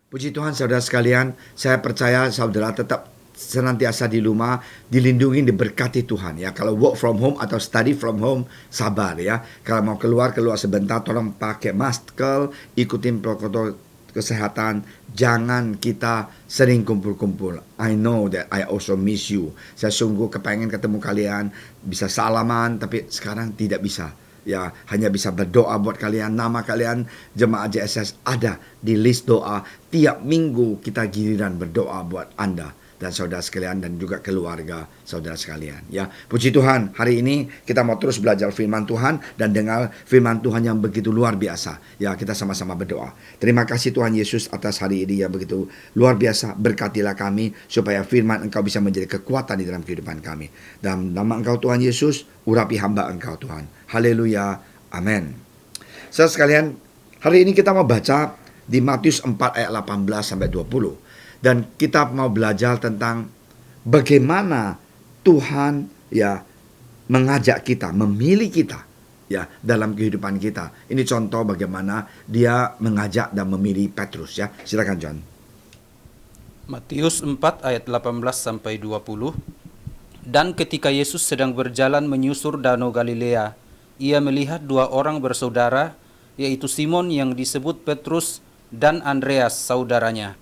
Puji Tuhan saudara sekalian, saya percaya saudara tetap senantiasa di rumah, dilindungi, diberkati Tuhan ya. Kalau work from home atau study from home, sabar ya. Kalau mau keluar sebentar, tolong pakai masker, ikutin protokol kesehatan, jangan kita sering kumpul-kumpul. I know that I also miss you. Saya sungguh kepengen ketemu kalian, bisa salaman, tapi sekarang tidak bisa. Ya, hanya bisa berdoa buat kalian. Nama kalian jemaat JSS ada di list doa. Tiap minggu kita giliran berdoa buat Anda dan saudara sekalian dan juga keluarga saudara sekalian. Ya, puji Tuhan, hari ini kita mau terus belajar firman Tuhan dan dengar firman Tuhan yang begitu luar biasa. Ya, kita sama-sama berdoa. Terima kasih Tuhan Yesus atas hari ini yang begitu luar biasa. Berkatilah kami supaya firman Engkau bisa menjadi kekuatan di dalam kehidupan kami. Dalam nama Engkau Tuhan Yesus, urapi hamba Engkau Tuhan. Haleluya. Amin. Saudara sekalian, hari ini kita mau baca di Matius 4 ayat 18 sampai 20. Dan kita mau belajar tentang bagaimana Tuhan ya mengajak kita, memilih kita ya dalam kehidupan kita. Ini contoh bagaimana dia mengajak dan memilih Petrus ya. Silakan John. Matius 4 ayat 18 sampai 20. Dan ketika Yesus sedang berjalan menyusur danau Galilea, ia melihat dua orang bersaudara, yaitu Simon yang disebut Petrus dan Andreas saudaranya.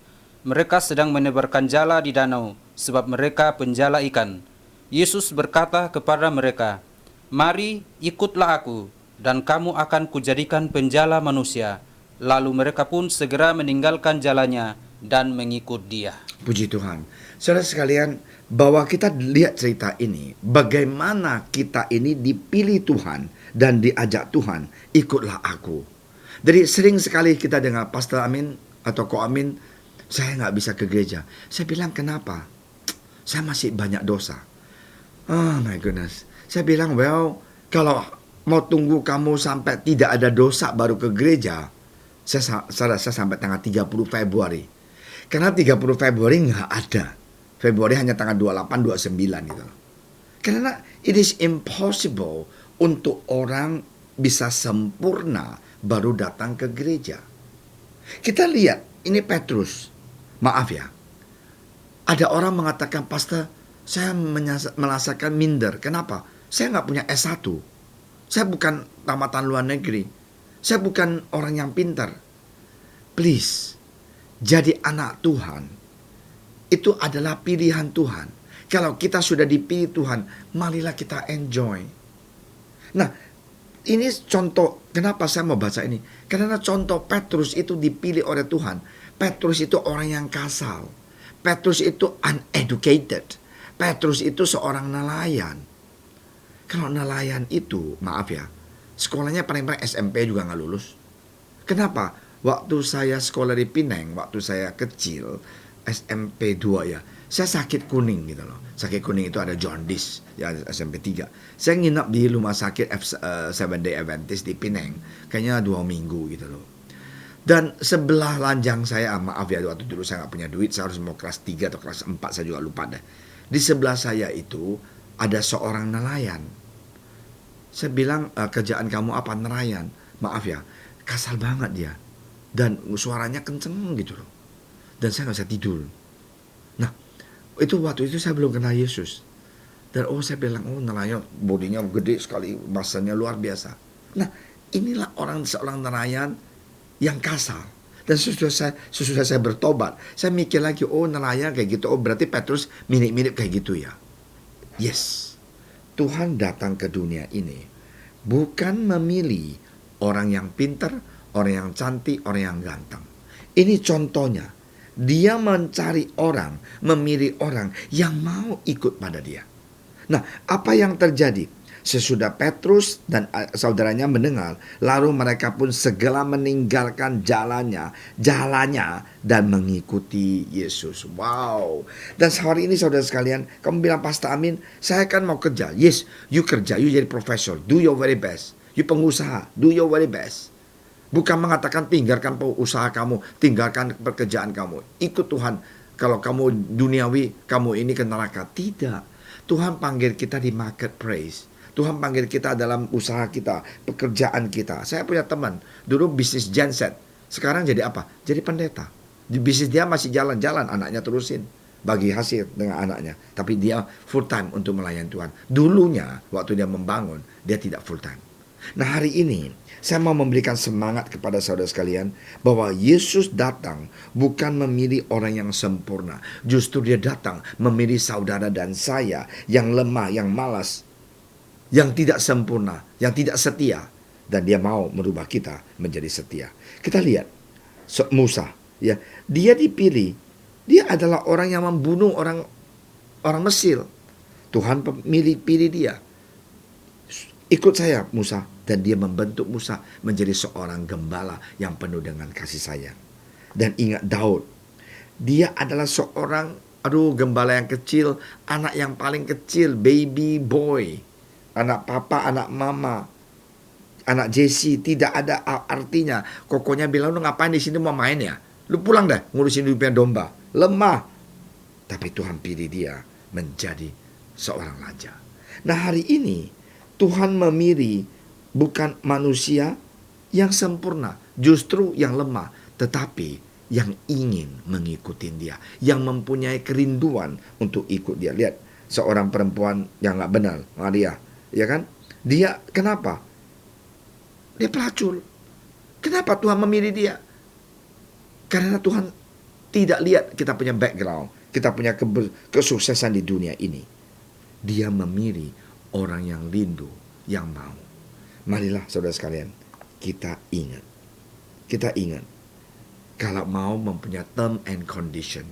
Mereka sedang menebarkan jala di danau, sebab mereka penjala ikan. Yesus berkata kepada mereka, "Mari, ikutlah aku, dan kamu akan kujadikan penjala manusia." Lalu mereka pun segera meninggalkan jalannya dan mengikut dia. Puji Tuhan. Saudara sekalian, bahwa kita lihat cerita ini, bagaimana kita ini dipilih Tuhan dan diajak Tuhan, ikutlah aku. Jadi sering sekali kita dengar Pastor Amin atau Ko Amin, saya nggak bisa ke gereja. Saya bilang kenapa? Saya masih banyak dosa. Oh my goodness. Saya bilang, well, kalau mau tunggu kamu sampai tidak ada dosa baru ke gereja, saya rasa sampai tanggal 30 Februari. Karena 30 Februari nggak ada. Februari hanya tanggal 28, 29 gitu. Karena it is impossible untuk orang bisa sempurna baru datang ke gereja. Kita lihat, ini Petrus. Maaf ya. Ada orang mengatakan, Pastor, saya merasakan minder. Kenapa? Saya nggak punya S1. Saya bukan tamatan luar negeri. Saya bukan orang yang pintar. Please, jadi anak Tuhan itu adalah pilihan Tuhan. Kalau kita sudah dipilih Tuhan, marilah kita enjoy. Nah, ini contoh, kenapa saya mau baca ini? Karena contoh Petrus itu dipilih oleh Tuhan. Petrus itu orang yang kasar. Petrus itu uneducated. Petrus itu seorang nelayan. Kalau nelayan itu, maaf ya, sekolahnya paling-paling SMP juga nggak lulus. Kenapa? Waktu saya sekolah di Pineng, waktu saya kecil, SMP 2 ya, saya sakit kuning gitu loh. Sakit kuning itu ada jaundice, ya SMP 3. Saya nginap di rumah sakit Seven Day Adventist di Pineng, kayaknya 2 minggu gitu loh. Dan sebelah lanjang saya, maaf ya waktu dulu saya nggak punya duit, saya harus mau kelas 3 atau kelas 4, saya juga lupa deh. Di sebelah saya itu ada seorang nelayan. Saya bilang, kerjaan kamu apa? Nelayan. Maaf ya, kasar banget dia. Dan suaranya kenceng gitu loh. Dan saya gak bisa tidur. Nah, waktu itu saya belum kenal Yesus. Dan saya bilang, nelayan bodinya gede sekali, bahasanya luar biasa. Nah, inilah seorang nelayan yang kasar. Dan sesudah saya bertobat, saya mikir lagi, nelayan kayak gitu, berarti Petrus mirip-mirip kayak gitu ya. Yes, Tuhan datang ke dunia ini bukan memilih orang yang pintar, orang yang cantik, orang yang ganteng. Ini contohnya. Dia mencari orang, memilih orang yang mau ikut pada dia. Nah, apa yang terjadi? Sesudah Petrus dan saudaranya mendengar, lalu mereka pun segera meninggalkan jalannya dan mengikuti Yesus. Wow. Dan hari ini saudara sekalian, kamu bilang, Pastor Amin, saya kan mau kerja. Yes, you kerja, you jadi profesor, do your very best. You pengusaha, do your very best. Bukan mengatakan tinggalkan usaha kamu, tinggalkan pekerjaan kamu. Ikut Tuhan. Kalau kamu duniawi, kamu ini ke neraka. Tidak. Tuhan panggil kita di marketplace. Tuhan panggil kita dalam usaha kita, pekerjaan kita. Saya punya teman, dulu bisnis genset. Sekarang jadi apa? Jadi pendeta. Di bisnis dia masih jalan-jalan, anaknya terusin. Bagi hasil dengan anaknya. Tapi dia full time untuk melayani Tuhan. Dulunya, waktu dia membangun, dia tidak full time. Nah hari ini, saya mau memberikan semangat kepada saudara sekalian bahwa Yesus datang bukan memilih orang yang sempurna. Justru dia datang memilih saudara dan saya yang lemah, yang malas, yang tidak sempurna, yang tidak setia. Dan dia mau merubah kita menjadi setia. Kita lihat Musa, ya, dia dipilih. Dia adalah orang yang membunuh orang Mesir. Tuhan pilih dia. Ikut saya Musa. Dan dia membentuk Musa menjadi seorang gembala yang penuh dengan kasih sayang. Dan ingat Daud. Dia adalah seorang gembala yang kecil, anak yang paling kecil, baby boy. Anak papa, anak mama, anak Jesse, tidak ada artinya. Kokonya bilang, lu ngapain di sini, mau main ya? Lu pulang dah ngurusin hidupnya domba. Lemah. Tapi Tuhan pilih dia menjadi seorang raja. Nah hari ini Tuhan memilih bukan manusia yang sempurna, justru yang lemah, tetapi yang ingin mengikuti dia, yang mempunyai kerinduan untuk ikut dia. Lihat seorang perempuan yang gak benar, Maria, ya kan? Dia kenapa? Dia pelacur. Kenapa Tuhan memilih dia? Karena Tuhan tidak lihat kita punya background, kita punya kesuksesan di dunia ini. Dia memilih orang yang rindu, yang mau. Marilah saudara sekalian, kita ingat, kalau mau mempunyai term and condition,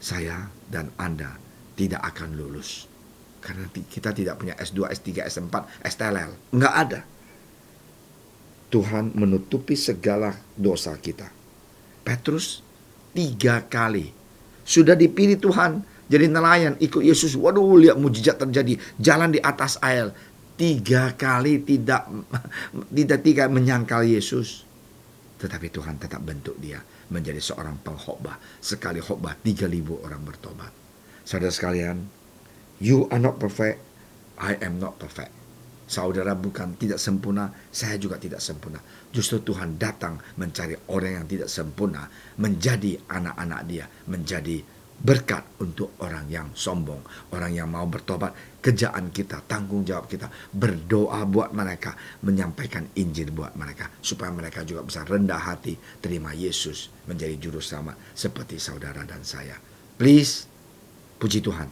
saya dan Anda tidak akan lulus. Karena kita tidak punya S2, S3, S4, STLL. Enggak ada. Tuhan menutupi segala dosa kita. Petrus 3 kali sudah dipilih Tuhan jadi nelayan, ikut Yesus. Waduh, lihat mujizat terjadi, jalan di atas air. 3 kali tidak menyangkal Yesus. Tetapi Tuhan tetap bentuk dia menjadi seorang pengkhotbah. Sekali khotbah 3.000 orang bertobat. Saudara sekalian, you are not perfect, I am not perfect. Saudara bukan tidak sempurna, saya juga tidak sempurna. Justru Tuhan datang mencari orang yang tidak sempurna, menjadi anak-anak dia, menjadi berkat untuk orang yang sombong, orang yang mau bertobat. Kerjaan kita, tanggung jawab kita, berdoa buat mereka, menyampaikan Injil buat mereka, supaya mereka juga bisa rendah hati, terima Yesus menjadi juru selamat seperti saudara dan saya. Please, puji Tuhan,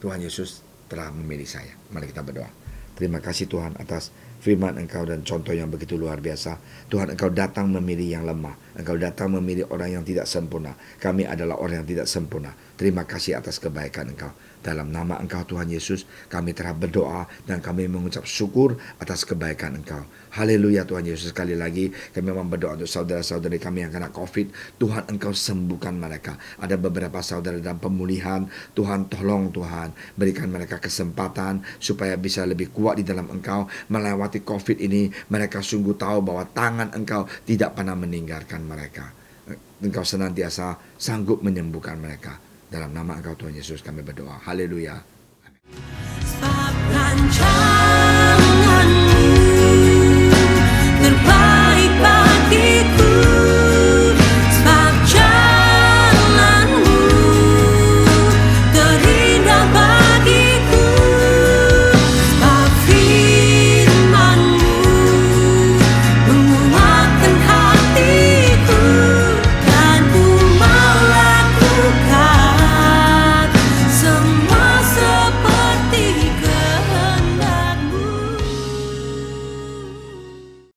Tuhan Yesus telah memilih saya. Mari kita berdoa. Terima kasih Tuhan atas firman Engkau dan contoh yang begitu luar biasa. Tuhan, Engkau datang memilih yang lemah. Engkau datang memilih orang yang tidak sempurna. Kami adalah orang yang tidak sempurna. Terima kasih atas kebaikan Engkau. Dalam nama Engkau Tuhan Yesus, kami telah berdoa dan kami mengucap syukur atas kebaikan Engkau. Haleluya Tuhan Yesus. Sekali lagi kami memang berdoa untuk saudara-saudari kami yang kena COVID. Tuhan, Engkau sembuhkan mereka. Ada beberapa saudara dalam pemulihan. Tuhan, tolong Tuhan, berikan mereka kesempatan supaya bisa lebih kuat di dalam Engkau. Melewati COVID ini, mereka sungguh tahu bahwa tangan Engkau tidak pernah meninggalkan mereka. Engkau senantiasa sanggup menyembuhkan mereka. Dalam nama Engkau Tuhan Yesus kami berdoa. Haleluya. Amin.